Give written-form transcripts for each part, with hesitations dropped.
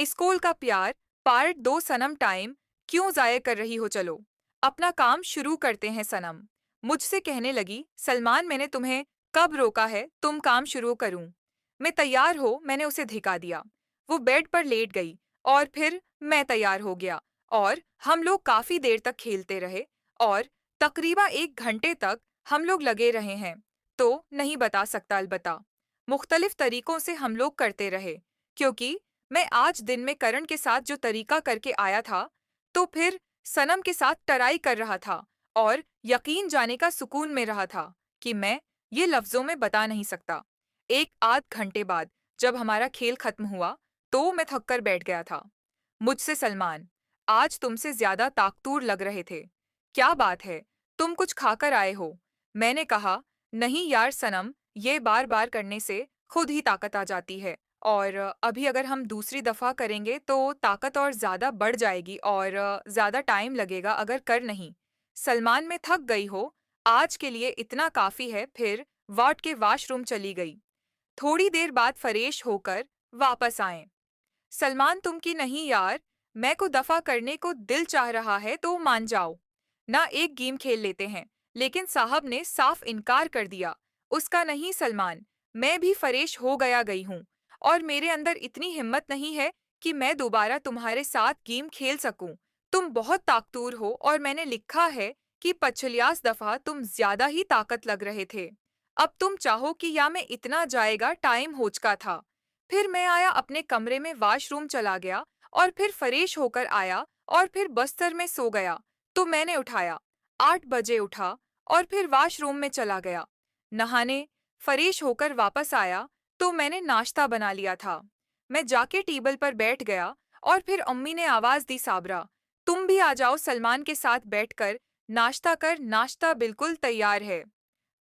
School का प्यार part 2 सनम time क्यों ज़ाया कर रही हो चलो अपना काम शुरू करते हैं सनम। मुझसे कहने लगी सलमान मैंने तुम्हें कब रोका है तुम काम शुरू करूं। मैं तैयार हो मैंने उसे धिका दिया। वो बेड पर लेट गई और फिर मैं तैयार हो गया और हम लोग काफी देर तक खेलते रहे और तकरीबा 1 घंटे तक हम लोग लगे रहे हैं। तो नहीं बता सकता अलबत्ता मुख्तलिफ तरीकों से हम लोग करते रहे क्योंकि मैं आज दिन में करण के साथ जो तरीका करके आया था तो फिर सनम के साथ टराई कर रहा था और यकीन जाने का सुकून में रहा था कि मैं ये लफ्जों में बता नहीं सकता। 1 आध घंटे बाद जब हमारा खेल खत्म हुआ तो मैं थक कर बैठ गया था। मुझसे सलमान, आज तुमसे ज्यादा ताकतूर लग रहे थे। क्या बात है, तुम कुछ खाकर आए हो? मैंने कहा, नहीं यार सनम, ये बार बार करने से खुद ही ताकत आ जाती है और अभी अगर हम दूसरी दफा करेंगे तो ताकत और ज्यादा बढ़ जाएगी और ज्यादा टाइम लगेगा अगर कर नहीं। सलमान में थक गई हो, आज के लिए इतना काफी है। फिर वार्ड के वॉशरूम चली गई। थोड़ी देर बाद फरेश होकर वापस आए। सलमान तुम की नहीं यार, मैं को दफा करने को दिल चाह रहा है तो मान जाओ ना, एक गेम खेल लेते हैं। लेकिन साहब ने साफ इनकार कर दिया। उसका नहीं सलमान, मैं भी फरेश हो गया गई हूँ और मेरे अंदर इतनी हिम्मत नहीं है कि मैं दोबारा तुम्हारे साथ गेम खेल सकूं। तुम बहुत ताकतूर हो और मैंने लिखा है कि 50 दफा तुम ज्यादा ही ताकत लग रहे थे। अब तुम चाहो कि या मैं इतना जाएगा टाइम हो चुका था। फिर मैं आया अपने कमरे में वॉशरूम चला गया और फिर फरेश होकर आया और फिर बस्तर में सो गया। तो मैंने उठाया, 8 बजे उठा और फिर वॉशरूम में चला गया नहाने। फरेश होकर वापस आया तो मैंने नाश्ता बना लिया था। मैं जाके टेबल पर बैठ गया और फिर अम्मी ने आवाज दी, साबरा तुम भी आ जाओ सलमान के साथ बैठकर नाश्ता कर, नाश्ता बिल्कुल तैयार है।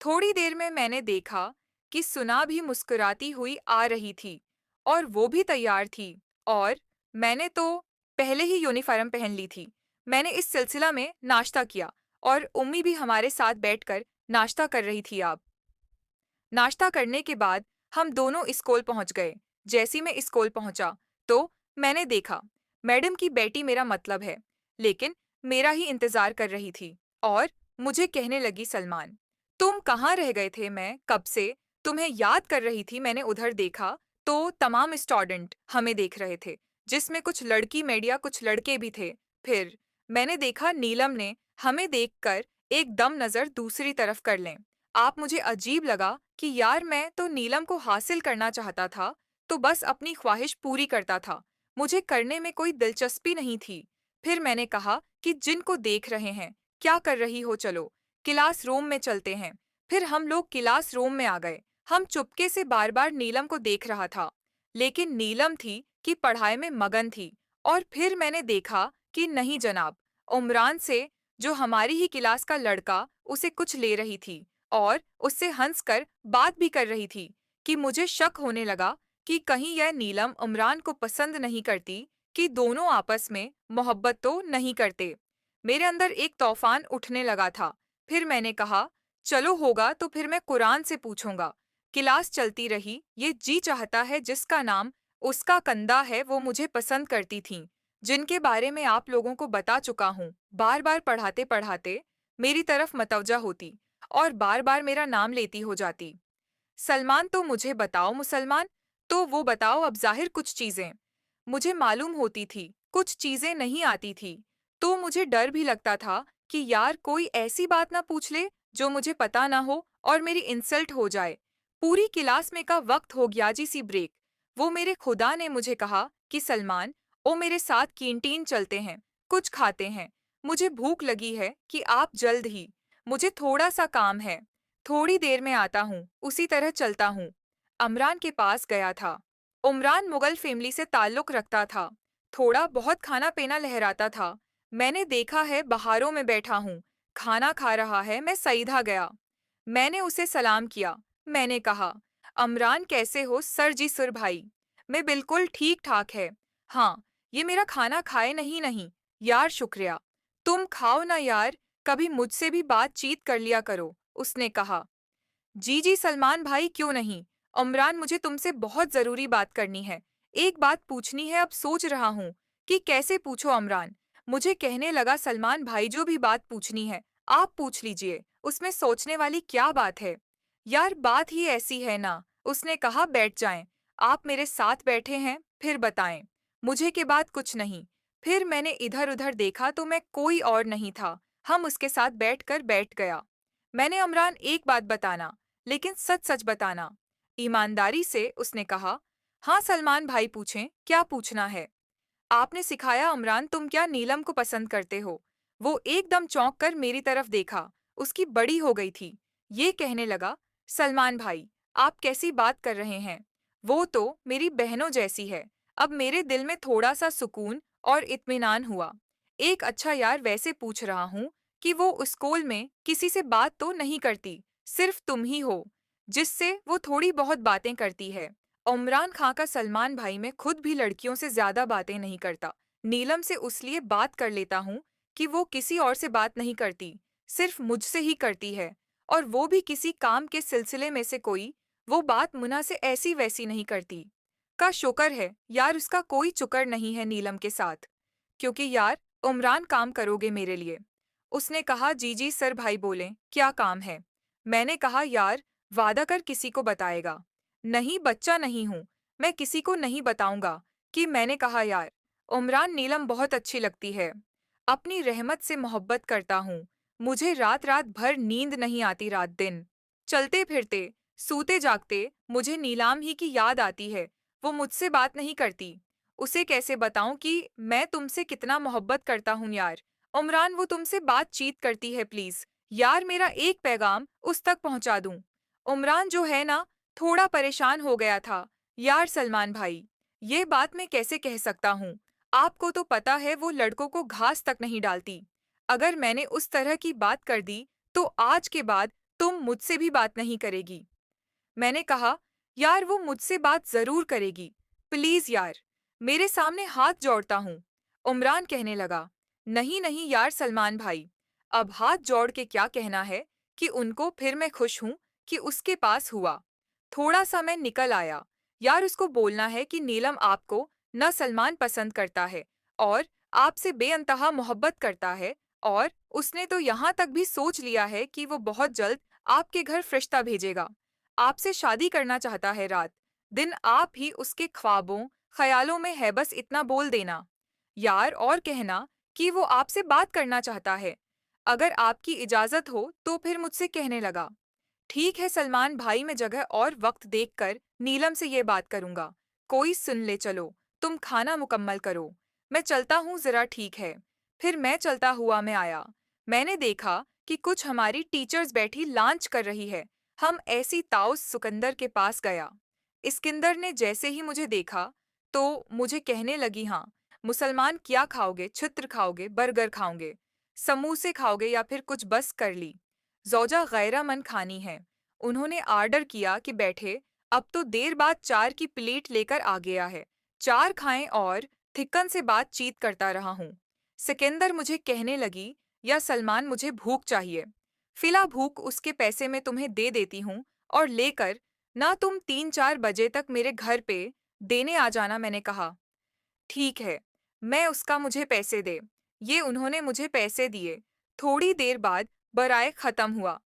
थोड़ी देर में मैंने देखा कि सुना भी मुस्कुराती हुई आ रही थी और वो भी तैयार थी और मैंने तो पहले ही यूनिफॉर्म पहन ली थी। मैंने इस सिलसिला में नाश्ता किया और उम्मी भी हमारे साथ बैठकर नाश्ता कर रही थी। आप नाश्ता करने के बाद हम दोनों स्कूल पहुंच गए। जैसी मैं स्कूल पहुंचा तो मैंने देखा मैडम की बेटी मेरा मतलब है, लेकिन मेरा ही इंतजार कर रही थी और मुझे कहने लगी सलमान तुम कहाँ रह गए थे, मैं कब से तुम्हें याद कर रही थी। मैंने उधर देखा तो तमाम स्टूडेंट हमें देख रहे थे, जिसमें कुछ लड़की मीडिया कुछ लड़के भी थे। फिर मैंने देखा नीलम ने हमें देखकर एकदम नजर दूसरी तरफ कर लें। आप मुझे अजीब लगा कि यार मैं तो नीलम को हासिल करना चाहता था, तो बस अपनी ख्वाहिश पूरी करता था, मुझे करने में कोई दिलचस्पी नहीं थी। फिर मैंने कहा कि जिनको देख रहे हैं क्या कर रही हो, चलो क्लास रूम में चलते हैं। फिर हम लोग क्लास रूम में आ गए। हम चुपके से बार बार नीलम को देख रहा था, लेकिन नीलम थी कि पढ़ाई में मगन थी। और फिर मैंने देखा कि नहीं जनाब, उमरान से, जो हमारी ही क्लास का लड़का, उसे कुछ ले रही थी और उससे हंसकर बात भी कर रही थी कि मुझे शक होने लगा कि कहीं यह नीलम उमरान को पसंद नहीं करती, कि दोनों आपस में मोहब्बत तो नहीं करते। मेरे अंदर एक तूफान उठने लगा था। फिर मैंने कहा चलो होगा तो फिर मैं कुरान से पूछूंगा। क्लास चलती रही। ये जी चाहता है जिसका नाम उसका कंधा है वो मुझे पसंद करती थीं, जिनके बारे में आप लोगों को बता चुका हूँ। बार बार पढ़ाते पढ़ाते मेरी तरफ मतवजा होती और बार बार मेरा नाम लेती हो जाती। सलमान तो मुझे बताओ मुसलमान, तो वो बताओ अब जाहिर कुछ चीजें मुझे मालूम होती थी, कुछ चीजें नहीं आती थी। तो मुझे डर भी लगता था कि यार कोई ऐसी बात ना पूछ ले जो मुझे पता ना हो और मेरी इंसल्ट हो जाए। पूरी क्लास में का वक्त हो गया जी सी ब्रेक। वो मेरे खुदा ने मुझे कहा कि सलमान, ओ मेरे साथ कैंटीन चलते हैं, कुछ खाते हैं। मुझे भूख लगी है कि आप जल्द ही, मुझे थोड़ा सा काम है, थोड़ी देर में आता हूँ। उसी तरह चलता हूँ। अमरान के पास गया था। उमरान मुगल फैमिली से ताल्लुक रखता था। थोड़ा बहुत खाना पीना लहराता था। मैंने देखा है बहारों में बैठा हूँ, खाना खा रहा है। मैं सईदा गया। मैंने उसे सलाम किया। मैंने कहा, अमरान कैसे हो सर जी सुर भाई? मैं बिल्कुल ठीक ठाक है। हाँ, ये मेरा खाना खाए नहीं नहीं। यार शुक्रिया। तुम खाओ ना यार, कभी मुझसे भी बातचीत कर लिया करो, उसने कहा। जी जी सलमान भाई क्यों नहीं। उमरान मुझे तुमसे बहुत जरूरी बात करनी है। एक बात पूछनी है, अब सोच रहा हूँ कि कैसे पूछो। अमरान मुझे कहने लगा, सलमान भाई जो भी बात पूछनी है आप पूछ लीजिए, उसमें सोचने वाली क्या बात है। यार बात ही ऐसी है ना, उसने कहा बैठ जाएं। आप मेरे साथ बैठे हैं, फिर बताएं। मुझे के बाद कुछ नहीं। फिर मैंने इधर उधर देखा तो मैं कोई और नहीं था, हम उसके साथ बैठ गया। मैंने, अमरान एक बात बताना, लेकिन सच सच बताना, ईमानदारी से उसने कहा। हाँ सलमान भाई पूछें, क्या पूछना है। आपने सिखाया अमरान, तुम क्या नीलम को पसंद करते हो। वो एकदम चौंक कर मेरी तरफ देखा, उसकी बड़ी हो गई थी। ये कहने लगा, सलमान भाई आप कैसी बात कर रहे हैं, वो तो मेरी बहनों जैसी है। अब मेरे दिल में थोड़ा सा सुकून और इत्मीनान हुआ। एक अच्छा यार वैसे पूछ रहा हूँ कि वो उस स्कूल में किसी से बात तो नहीं करती, सिर्फ तुम ही हो जिससे वो थोड़ी बहुत बातें करती है। इमरान खां का सलमान भाई मैं खुद भी लड़कियों से ज्यादा बातें नहीं करता। नीलम से उसलिए बात कर लेता हूँ कि वो किसी और से बात नहीं करती, सिर्फ मुझसे ही करती है। और वो भी किसी काम के सिलसिले में से कोई, वो बात मुन्ना से ऐसी वैसी नहीं करती। का शुक्र है यार, उसका कोई चुकर नहीं है नीलम के साथ। क्योंकि यार उमरान काम करोगे मेरे लिए। उसने कहा, जी जी सर। भाई बोले, क्या काम है। मैंने कहा, यार वादा कर किसी को बताएगा नहीं, बच्चा नहीं हूँ, मैं किसी को नहीं बताऊंगा। कि मैंने कहा यार उमरान नीलम बहुत अच्छी लगती है, अपनी रहमत से मोहब्बत करता हूँ। मुझे रात रात भर नींद नहीं आती, रात दिन चलते फिरते सूते जागते मुझे नीलाम ही की याद आती है। वो मुझसे बात नहीं करती, उसे कैसे बताऊं कि मैं तुमसे कितना मोहब्बत करता हूँ यार। उमरान वो तुमसे बातचीत करती है, प्लीज यार मेरा एक पैगाम उस तक पहुंचा दूं। उमरान जो है ना, थोड़ा परेशान हो गया था। यार सलमान भाई ये बात मैं कैसे कह सकता हूँ, आपको तो पता है वो लड़कों को घास तक नहीं डालती। अगर मैंने उस तरह की बात कर दी तो आज के बाद तुम मुझसे भी बात नहीं करेगी। मैंने कहा, यार वो मुझसे बात जरूर करेगी, प्लीज यार, मेरे सामने हाथ जोड़ता हूँ। उमरान कहने लगा, नहीं नहीं यार सलमान भाई, अब हाथ जोड़ के क्या कहना है कि उनको। फिर मैं खुश हूँ कि उसके पास हुआ। थोड़ा सा मैं निकल आया। यार उसको बोलना है कि नीलम आपको न सलमान पसंद करता है और आपसे बेअंतहा मोहब्बत करता है, और उसने तो यहाँ तक भी सोच लिया है कि वो बहुत जल्द आपके घर रिश्ता भेजेगा। आपसे शादी करना चाहता है, रात दिन आप ही उसके ख्वाबों ख्यालों में है, बस इतना बोल देना यार। और कहना कि वो आपसे बात करना चाहता है। अगर आपकी इजाजत हो तो फिर मुझसे कहने लगा, ठीक है सलमान भाई, मैं जगह और वक्त देखकर नीलम से ये बात करूंगा। कोई सुन ले, चलो तुम खाना मुकम्मल करो, मैं चलता हूँ जरा, ठीक है। फिर मैं चलता हुआ मैं आया। मैंने देखा कि कुछ हमारी टीचर्स बैठी लॉन्च कर रही है। हम ऐसी ताउस सिकंदर के पास गया। इस्किंदर ने जैसे ही मुझे देखा तो मुझे कहने लगी, हाँ मुसलमान क्या खाओगे, छित्र खाओगे, बर्गर खाओगे, समोसे खाओगे या फिर कुछ, बस कर ली। ज़ौजा गैरमन खानी है। उन्होंने आर्डर किया कि बैठे। अब तो देर बाद चार की प्लेट लेकर आ गया है। चार खाएं और थिक्कन से बातचीत करता रहा हूँ। सिकंदर मुझे कहने लगी, या सलमान मुझे भूख चाहिए, फिला भूख उसके पैसे में तुम्हें दे देती हूँ और लेकर ना तुम 3-4 बजे तक मेरे घर पे देने आ जाना। मैंने कहा, ठीक है, मैं उसका, मुझे पैसे दे। ये उन्होंने मुझे पैसे दिए। थोड़ी देर बाद बराए खत्म हुआ।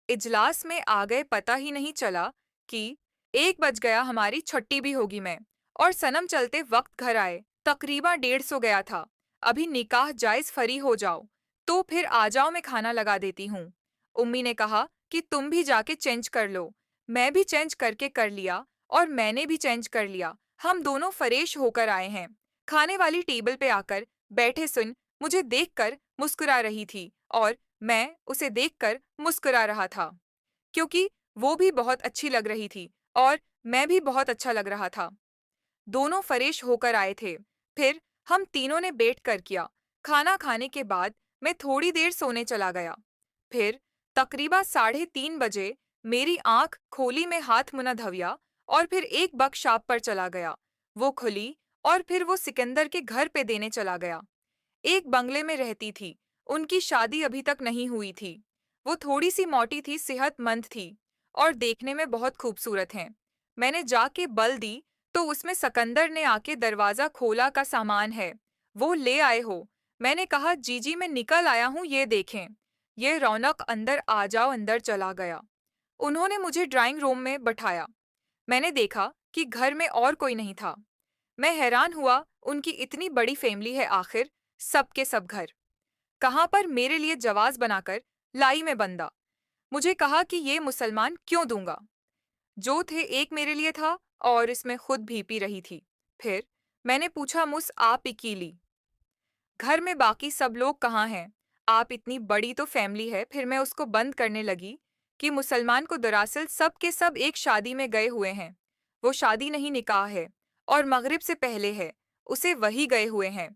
इजलास में आ गए, पता ही नहीं चला कि 1 बज गया, हमारी छुट्टी भी होगी। मैं और सनम चलते वक्त घर आए, तकरीबन 150 गया था। अभी निकाह जायज फरी हो जाओ तो फिर आ जाओ, मैं खाना लगा देती हूँ। उम्मी ने कहा कि तुम भी जाके चेंज कर लो। मैं भी चेंज करके कर लिया और मैंने भी चेंज कर लिया। हम दोनों फ्रेश होकर आए हैं। खाने वाली टेबल पे आकर बैठे सुन मुझे देखकर मुस्कुरा रही थी और मैं उसे देखकर मुस्कुरा रहा था, क्योंकि वो भी बहुत अच्छी लग रही थी और मैं भी बहुत अच्छा लग रहा था। दोनों फ्रेश होकर आए थे। फिर हम तीनों ने बैठ कर किया। खाना खाने के बाद मैं थोड़ी देर सोने चला गया। फिर तकरीबन 3:30 बजे मेरी आंख खोली, में हाथ मुना धविया और फिर एक बक शॉप पर चला गया। वो खुली और फिर वो सिकंदर के घर पे देने चला गया। एक बंगले में रहती थी। उनकी शादी अभी तक नहीं हुई थी। वो थोड़ी सी मोटी थी, सेहतमंद थी और देखने में बहुत खूबसूरत हैं। मैंने जाके बल दी तो उसमें सिकंदर ने आके दरवाजा खोला का सामान है, वो ले आए हो। मैंने कहा जी जी मैं निकल आया हूँ ये देखें। ये रौनक अंदर आ जाओ अंदर चला गया। उन्होंने मुझे ड्राइंग रूम में बैठाया। मैंने देखा कि घर में और कोई नहीं था। मैं हैरान हुआ, उनकी इतनी बड़ी फैमिली है आखिर, सब के सब घर कहाँ पर मेरे लिए जवाज बनाकर लाई में बंदा। मुझे कहा कि ये मुसलमान क्यों दूंगा। जो थे एक मेरे लिए था और इसमें खुद भी पी रही थी। फिर मैंने पूछा मुस आप इकीली घर में बाकी सब लोग कहाँ हैं? आप इतनी बड़ी तो फैमिली है। फिर मैं उसको बंद करने लगी कि मुसलमान को दरअसल सब के सब एक शादी में गए हुए हैं। वो शादी नहीं निकाह है और मगरिब से पहले है, उसे वही गए हुए हैं।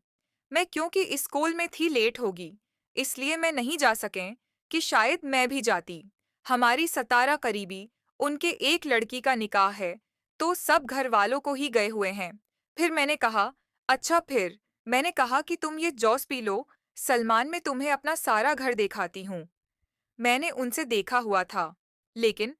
मैं क्योंकि इस स्कूल में थी लेट होगी, इसलिए मैं नहीं जा सकें कि शायद मैं भी जाती। हमारी 17 करीबी, उनके एक लड़की का निकाह है, तो सब घर वालों को ही गए हुए हैं। फिर मैंने कहा, अच्छा फिर मैंने कहा कि तुम ये जौस पी लो, सलमान मैं तुम्हें अपना सारा घर दिखाती हूँ। मैंने उनसे देखा हुआ था, लेकिन